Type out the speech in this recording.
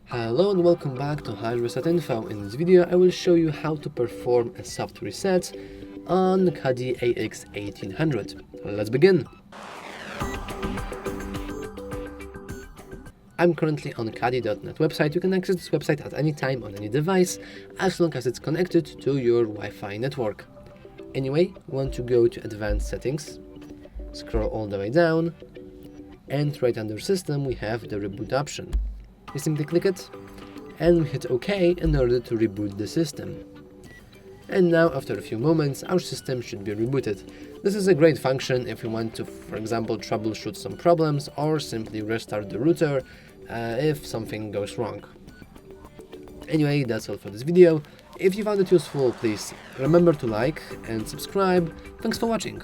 Hello and welcome back to HardReset.Info. In this video I will show you how to perform a soft reset on Cudy AX1800. Let's begin! I'm currently on Cudy.net website. You can access this website at any time on any device as long as it's connected to your Wi-Fi network. Anyway, we want to go to Advanced Settings, scroll all the way down, and right under System we have the Reboot option. We simply click it and we hit OK in order to reboot the system. And now after a few moments our system should be rebooted. This is a great function if you want to, for example, troubleshoot some problems or simply restart the router if something goes wrong. Anyway, that's all for this video. If you found it useful, please remember to like and subscribe. Thanks for watching.